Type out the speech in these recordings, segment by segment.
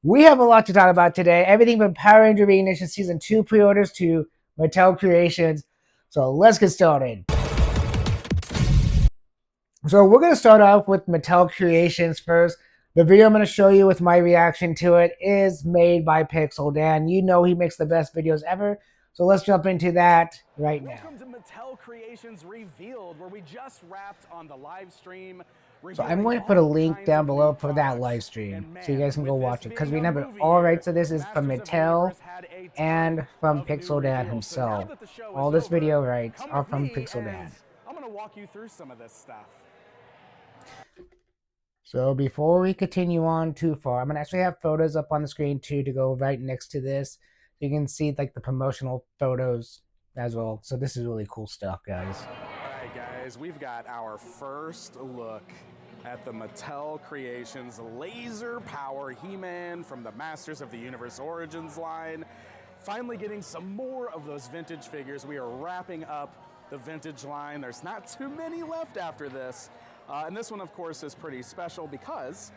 We have a lot to talk about today. Everything from Power Ranger ReIgnition Season 2 pre-orders to Mattel creations. So let's get started. So we're going to start off with Mattel creations first. The video I'm going to show you with my reaction to it is made by Pixel Dan. You know he makes the best videos ever. So let's jump into that right now. Welcome to Mattel Creations Revealed, where we just wrapped on the live stream. So I'm going to put a link down below for that live stream so you guys can go watch it. Because remember, all rights of this is from Mattel and from Pixel Dan himself. All this video rights are from Pixel Dan. I'm going to walk you through some of this stuff. So before we continue on too far, I'm going to actually have photos up on the screen too to go right next to this. You can see like the promotional photos as well. So this is really cool stuff, guys. All right, guys, we've got our first look at the Mattel Creations Laser Power He-Man from the Masters of the Universe Origins line. Finally getting some more of those vintage figures. We are wrapping up the vintage line. There's not too many left after this. And this one, of course, is pretty special because,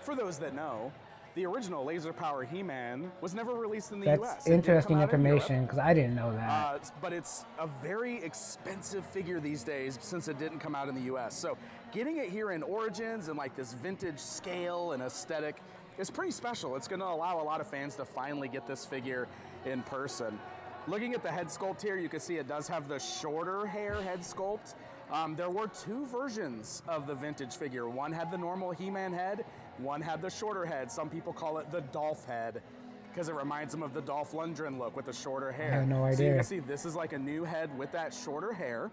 for those that know, the original Laser Power He-Man was never released in the US. That's interesting information because I didn't know that. But it's a very expensive figure these days since it didn't come out in the US. So getting it here in Origins and like this vintage scale and aesthetic is pretty special. It's going to allow a lot of fans to finally get this figure in person. Looking at the head sculpt here, you can see it does have the shorter hair head sculpt. There were two versions of the vintage figure. One had the normal He-Man head, one had the shorter head. Some people call it the Dolph head because it reminds them of the Dolph Lundgren look with the shorter hair. I had no idea. So you can see this is like a new head with that shorter hair.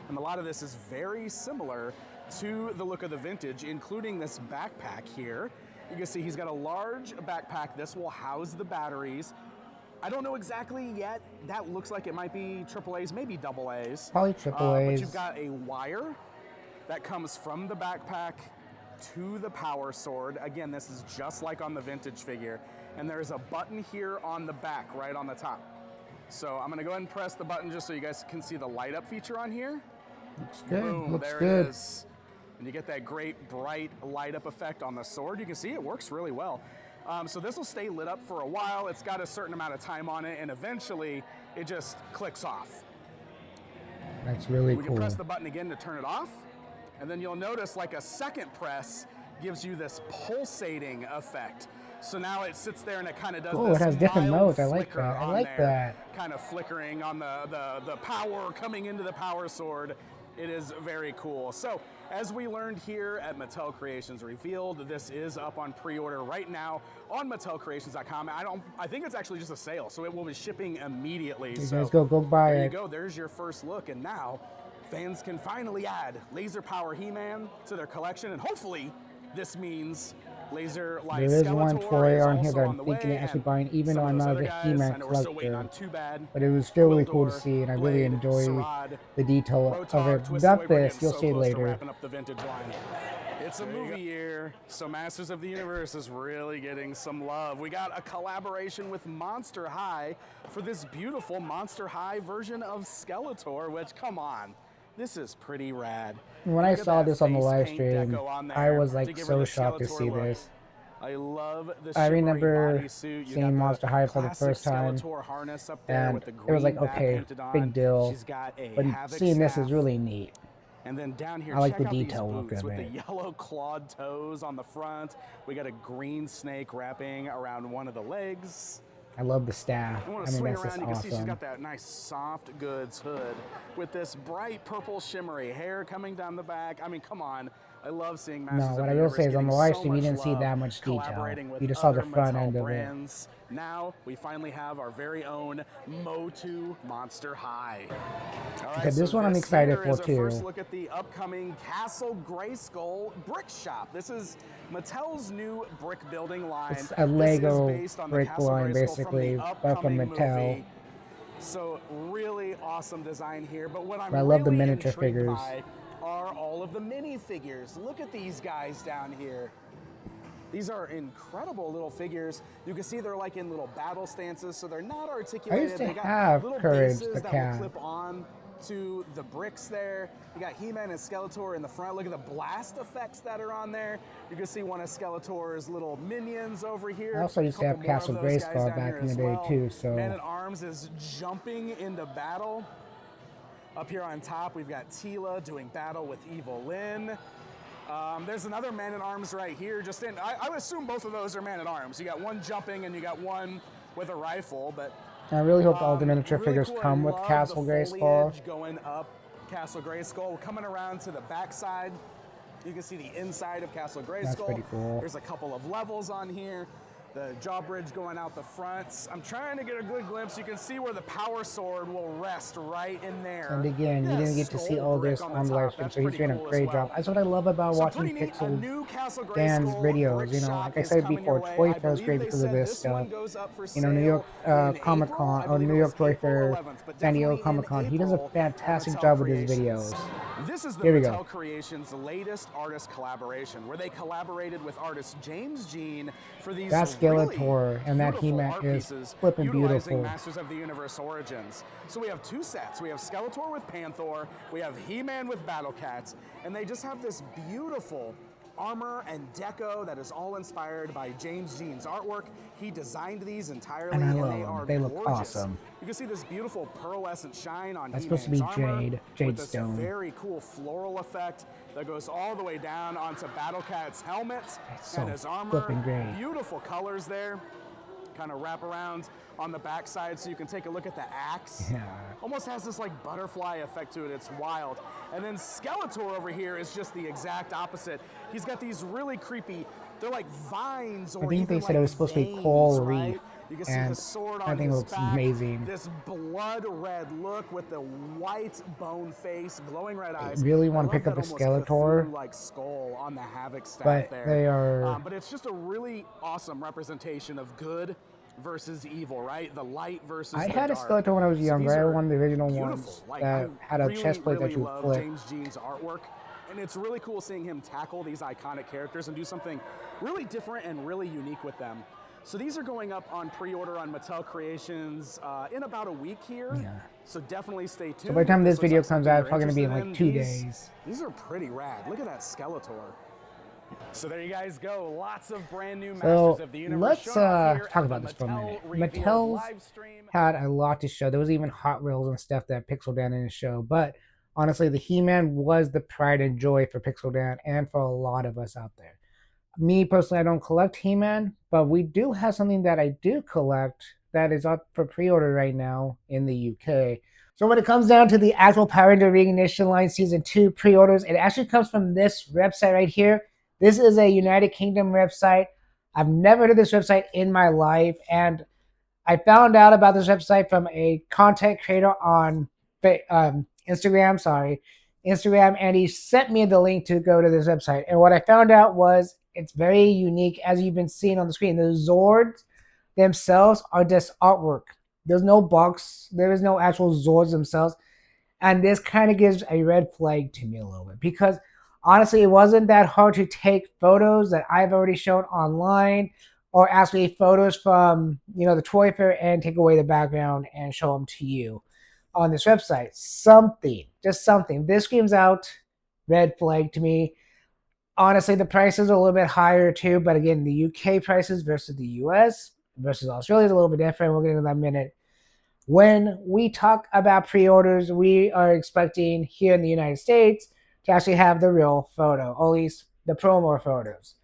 And a lot of this is very similar to the look of the vintage, including this backpack here. You can see he's got a large backpack. This will house the batteries. I don't know exactly yet. That looks like it might be AAAs, maybe AAs. Probably AAAs. But you've got a wire that comes from the backpack to the power sword. Again, this is just like on the vintage figure. And there's a button here on the back, right on the top. So I'm gonna go ahead and press the button just so you guys can see the light up feature on here. Looks good. Boom, Looks there good. it is. And you get that great bright light up effect on the sword. You can see it works really well. So this will stay lit up for a while. It's got a certain amount of time on it, and eventually it just clicks off. That's really cool. We can press the button again to turn it off, and then you'll notice like a second press gives you this pulsating effect. So now it sits there and it kind of does this it has different mild modes. I like flicker that. I on like there, that. kind of flickering on the power coming into the power sword. It is very cool. So as we learned here at Mattel Creations Revealed, this is up on pre-order right now on MattelCreations.com. I think it's actually just a sale, so it will be shipping immediately. You so guys go buy there it. you go. There's your first look, and now fans can finally add Laser Power He-Man to their collection, and hopefully this means Laser Light There is one Skeletor toy is on here also that on I'm the thinking way, of actually and buying, even though some I'm of those not other a guys, He-Man I know we're still waiting on collector. Too Bad, But it was still really cool to Gwildor, see, and I really Blade, enjoy Sarad, the detail of Rotok, it. Twist Without Away, we're this, getting you'll so see close to later. wrapping up the vintage line. It's a movie year, so Masters of the Universe is really getting some love. We got a collaboration with Monster High for this beautiful Monster High version of Skeletor, which, come on, this is pretty rad. When I Look at saw that this on the face live paint stream, deco on I there was to like give her so the shocked to Skeletor see look. this. I love the I shimmery remember bodysuit. You seeing got Monster the High for the classic first time, Skeletor harness up there and with the it was like, green back okay, painted on. big deal. She's got a But Havoc seeing this staff. is really neat. And then down here, I like check the out detail these look boots of with it. the yellow clawed toes on the front. We got a green snake wrapping around one of the legs. I love the staff. I want I to mean, swing that's around. just You can see she's awesome. got that nice soft goods hood with this bright purple shimmery hair coming down the back. I mean, come on. I love seeing Masters No, of what the I will Universe say is on getting the live so stream, you much didn't see love, that much detail. collaborating with You just saw the other front Mattel end of it. brands. Now we finally have our very own Motu Monster High. All right, Okay, this so one I'm excited here for is our first too. look at the upcoming Castle Grayskull Brick Shop. This is Mattel's new brick building line. It's a This is Lego based on the brick Castle line, Grayskull basically, from the but from upcoming Mattel. movie. So really awesome design here. But what I'm I love the really miniature intrigued figures. by are all of the minifigures. Look at these guys down here. These are incredible little figures. You can see they're like in little battle stances, so they're not articulated. I used to They got have little Courage bases the that cat. will clip on to the bricks there. You got He-Man and Skeletor in the front. Look at the blast effects that are on there. You can see one of Skeletor's little minions over here. I also used to have Castle Grayskull back in the day too, so... Man-at-Arms is jumping into battle. Up here on top, we've got Teela doing battle with Evil Lyn. There's another Man-at-Arms right here. I would assume both of those are Man-at-Arms. You got one jumping and you got one with a rifle, but I really hope all the miniature really figures cool. come with Castle Grayskull. Going up Castle Grayskull, coming around to the back side, you can see the inside of Castle Grayskull. That's pretty cool. There's a couple of levels on here. The drawbridge going out the front. I'm trying to get a good glimpse. You can see where the power sword will rest right in there. And again, you didn't get to see all this on the live stream, so he's doing a great job. That's what I love about watching Pixel Dan's videos. You know, like I said before, Toy Fair is great because of this stuff. You know, New York Comic Con, or New York Toy Fair, San Diego Comic Con, he does a fantastic job with his videos. This is the Mattel Creations' latest artist collaboration, where they collaborated with artist James Jean for these Skeletor and that He-Man is flipping beautiful. Masters of the Universe Origins. So we have two sets. We have Skeletor with Panther, we have He-Man with Battle Cats, and they just have this beautiful armor and deco that is all inspired by James Jean's artwork. He designed these entirely, and I love they them. are They look gorgeous. Awesome. You can see this beautiful pearlescent shine on That's supposed to be armor, jade stone. Very cool floral effect that goes all the way down onto Battle Cat's helmet and his armor. Flipping great. Beautiful colors there. Kind of wrap around on the backside so you can take a look at the axe. Yeah. Almost has this like butterfly effect to it. It's wild. And then Skeletor over here is just the exact opposite. He's got these really creepy, they're like vines or I think they said it was supposed to be coral reef. You can see and his sword on I think it his looks back, amazing. This blood red look with the white bone face, glowing red eyes. I really want to pick up a Skeletor, like skull on the Havoc staff but there. They are. But it's just a really awesome representation of good versus evil, right? The light versus I the had a dark. Skeletor when I was younger. I had one of the original Beautiful. ones Like, that had a chest plate that you love flip. James Jean's artwork. And it's really cool seeing him tackle these iconic characters and do something really different and really unique with them. So these are going up on pre-order on Mattel Creations in about a week here. Yeah. So definitely stay tuned. So by the time this video comes out, it's probably going to be in like 2 days. These are pretty rad. Look at that Skeletor. So there you guys go. Lots of brand new Masters of the Universe. Let's talk about this for a minute. Mattel's had a lot to show. There was even Hot Wheels and stuff that Pixel Dan didn't show. But honestly, the He-Man was the pride and joy for Pixel Dan and for a lot of us out there. Me personally, I don't collect He-Man, but we do have something that I do collect that is up for pre-order right now in the UK. So when it comes down to the actual Power Rangers ReIgnition line Season 2 pre-orders, it actually comes from this website right here. This is a United Kingdom website. I've never heard of this website in my life, and I found out about this website from a content creator on Instagram, and he sent me the link to go to this website. And what I found out was it's very unique, as you've been seeing on the screen. The Zords themselves are just artwork. There's no box. There is no actual Zords themselves. And this kind of gives a red flag to me a little bit, because honestly, it wasn't that hard to take photos that I've already shown online, or actually photos from, you know, the Toy Fair, and take away the background and show them to you on this website. Just something. This screams out red flag to me. Honestly, the prices are a little bit higher too, but again, the UK prices versus the US versus Australia is a little bit different. We'll get into that in a minute. When we talk about pre-orders, we are expecting here in the United States to actually have the real photo, or at least the promo photos.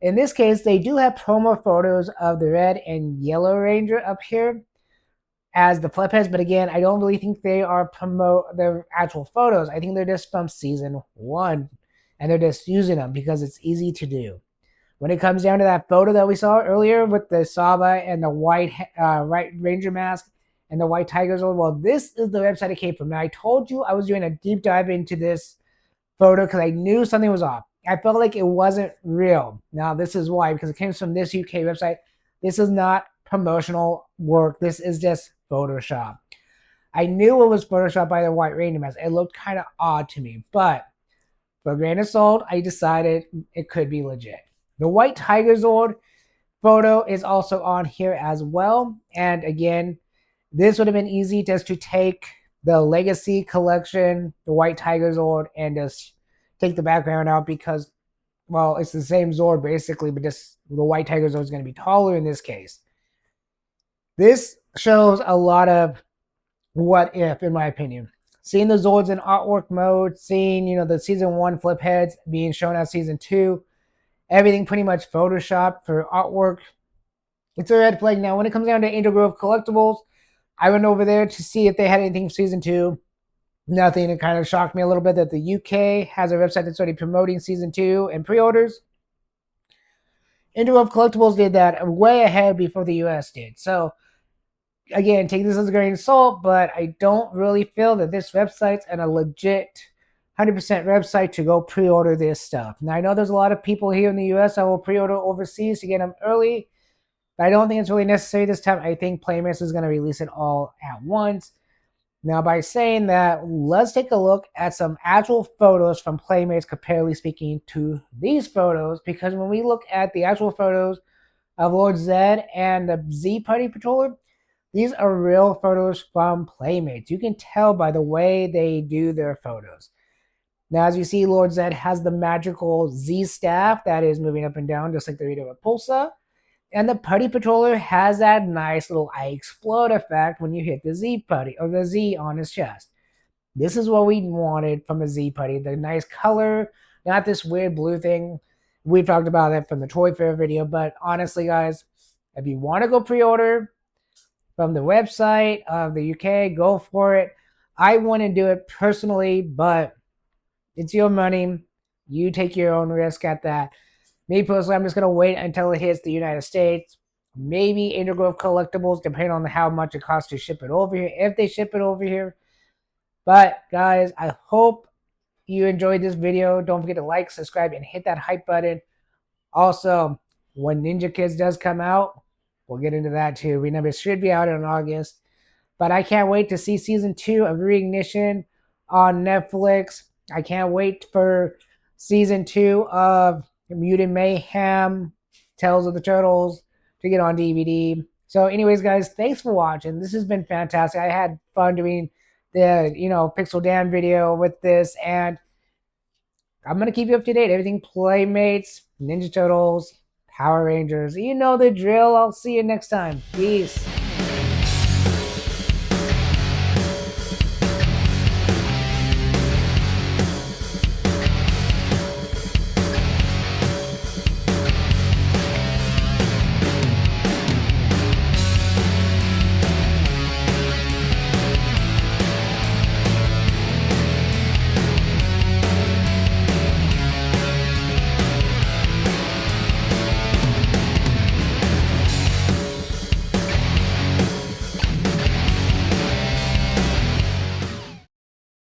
In this case, they do have promo photos of the red and yellow Ranger up here as the flip heads, but again, I don't really think they are their actual photos. I think they're just from Season 1, and they're just using them because it's easy to do. When it comes down to that photo that we saw earlier with the Saba and the white Ranger mask and the white Tigers, well, this is the website it came from. Now, I told you I was doing a deep dive into this photo because I knew something was off. I felt like it wasn't real. Now, this is why, because it came from this UK website. This is not promotional work. This is just Photoshop. I knew it was Photoshopped by the White Ranger mask. It looked kind of odd to me, but for a grain of salt, I decided it could be legit. The White Tiger Zord photo is also on here as well. And again, this would have been easy just to take the Legacy Collection, the White Tiger Zord, and just take the background out because, well, it's the same Zord basically, but just the White Tiger Zord is going to be taller in this case. This shows a lot of what if, in my opinion. Seeing the Zords in artwork mode, seeing, the season 1 flip heads being shown as season 2, everything pretty much photoshopped for artwork. It's a red flag. Now, when it comes down to Angel Grove collectibles, I went over there to see if they had anything for season 2. Nothing. It kind of shocked me a little bit that the UK has a website that's already promoting season 2 and pre-orders. Angel Grove Collectibles did that way ahead before the US did. So, again, take this as a grain of salt, but I don't really feel that this website's a legit 100% website to go pre-order this stuff. Now, I know there's a lot of people here in the US that will pre-order overseas to get them early, but I don't think it's really necessary this time. I think Playmates is going to release it all at once. Now, by saying that, let's take a look at some actual photos from Playmates, comparatively speaking, to these photos, because when we look at the actual photos of Lord Zed and the Z Party Patroller, these are real photos from Playmates. You can tell by the way they do their photos. Now, as you see, Lord Zed has the magical Z staff that is moving up and down, just like the Rita Repulsa. And the Putty Patroller has that nice little I explode effect when you hit the Z Putty, or the Z on his chest. This is what we wanted from a Z Putty. The nice color, not this weird blue thing. We've talked about that from the Toy Fair video, but honestly, guys, if you want to go pre-order from the website of the UK, go for it. I wouldn't do it personally, but it's your money. You take your own risk at that. Me personally, I'm just going to wait until it hits the United States. Maybe Angel Grove Collectibles, depending on how much it costs to ship it over here, if they ship it over here. But, guys, I hope you enjoyed this video. Don't forget to like, subscribe, and hit that hype button. Also, when Ninja Kids does come out, we'll get into that too. Remember, it should be out in August. But I can't wait to see season 2 of ReIgnition on Netflix. I can't wait for season 2 of Mutant Mayhem, Tales of the Turtles to get on DVD. So anyways, guys, thanks for watching. This has been fantastic. I had fun doing the, Pixel Dan video with this, and I'm going to keep you up to date. Everything Playmates, Ninja Turtles, Power Rangers. You know the drill. I'll see you next time. Peace.